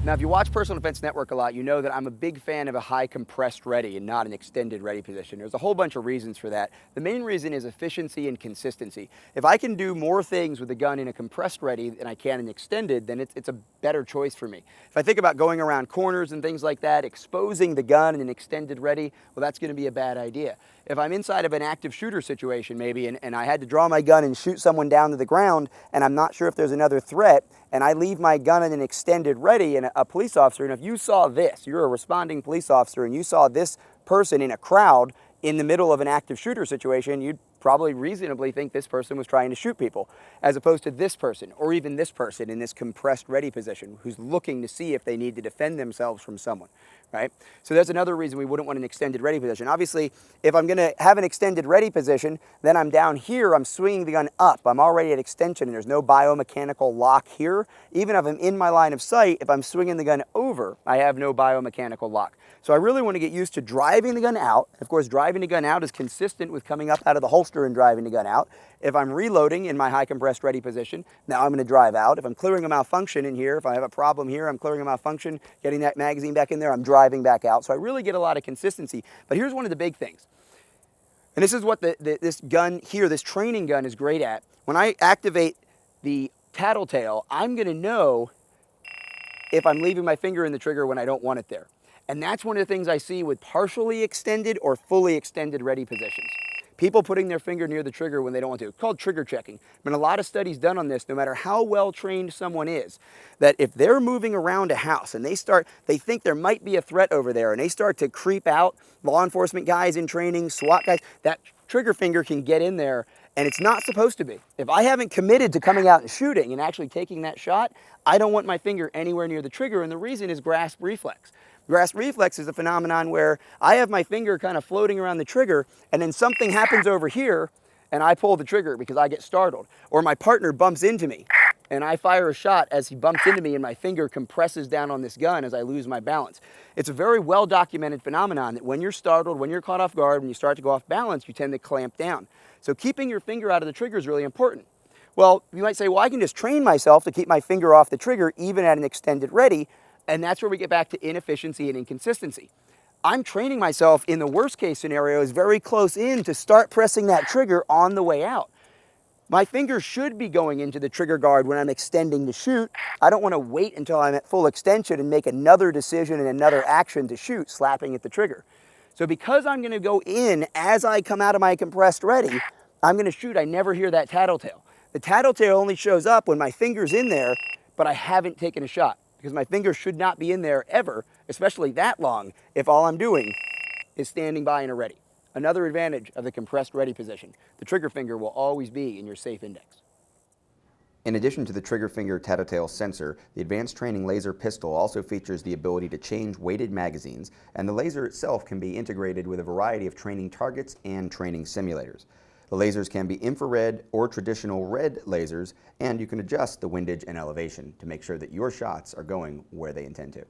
Now, if you watch Personal Defense Network a lot, you know that I'm a big fan of a high compressed ready and not an extended ready position. There's a whole bunch of reasons for that. The main reason is efficiency and consistency. If I can do more things with the gun in a compressed ready than I can in extended, then it's a better choice for me. If I think about going around corners and things like that, exposing the gun in an extended ready, well, that's going to be a bad idea. If I'm inside of an active shooter situation maybe, and I had to draw my gun and shoot someone down to the ground, and I'm not sure if there's another threat, and I leave my gun in an extended ready, and a police officer, and if you saw this, you're a responding police officer, and you saw this person in a crowd in the middle of an active shooter situation, you'd probably reasonably think this person was trying to shoot people, as opposed to this person, or even this person in this compressed ready position, who's looking to see if they need to defend themselves from someone, right? So that's another reason we wouldn't want an extended ready position. Obviously, if I'm gonna have an extended ready position, then I'm down here, I'm swinging the gun up, I'm already at extension, and there's no biomechanical lock here. Even if I'm in my line of sight, if I'm swinging the gun over, I have no biomechanical lock. So I really want to get used to driving the gun out. Of course, driving the gun out is consistent with coming up out of the holster and driving the gun out. If I'm reloading in my high compressed ready position, now I'm going to drive out. If I'm clearing a malfunction in here, if I have a problem here, I'm clearing a malfunction, getting that magazine back in there, I'm driving back out. So I really get a lot of consistency. But here's one of the big things. And this is what this gun here, this training gun is great at. When I activate the tattletale, I'm going to know if I'm leaving my finger in the trigger when I don't want it there. And that's one of the things I see with partially extended or fully extended ready positions. People putting their finger near the trigger when they don't want to. It's called trigger checking. There's been a lot of studies done on this, no matter how well trained someone is, that if they're moving around a house and they think there might be a threat over there and they start to creep out, law enforcement guys in training, SWAT guys, that trigger finger can get in there, and it's not supposed to be. If I haven't committed to coming out and shooting and actually taking that shot, I don't want my finger anywhere near the trigger, and the reason is grasp reflex. Grasp reflex is a phenomenon where I have my finger kind of floating around the trigger, and then something happens over here and I pull the trigger because I get startled. Or my partner bumps into me and I fire a shot as he bumps into me and my finger compresses down on this gun as I lose my balance. It's a very well documented phenomenon that when you're startled, when you're caught off guard, when you start to go off balance, you tend to clamp down. So keeping your finger out of the trigger is really important. Well, you might say, well, I can just train myself to keep my finger off the trigger even at an extended ready. And that's where we get back to inefficiency and inconsistency. I'm training myself in the worst case scenarios very close in to start pressing that trigger on the way out. My finger should be going into the trigger guard when I'm extending to shoot. I don't want to wait until I'm at full extension and make another decision and another action to shoot, slapping at the trigger. So because I'm going to go in as I come out of my compressed ready, I'm going to shoot. I never hear that tattletale. The tattletale only shows up when my finger's in there, but I haven't taken a shot. Because my finger should not be in there ever, especially that long, if all I'm doing is standing by in a ready. Another advantage of the compressed ready position, the trigger finger will always be in your safe index. In addition to the trigger finger tattletale sensor, the Advanced Training Laser Pistol also features the ability to change weighted magazines, and the laser itself can be integrated with a variety of training targets and training simulators. The lasers can be infrared or traditional red lasers, and you can adjust the windage and elevation to make sure that your shots are going where they intend to.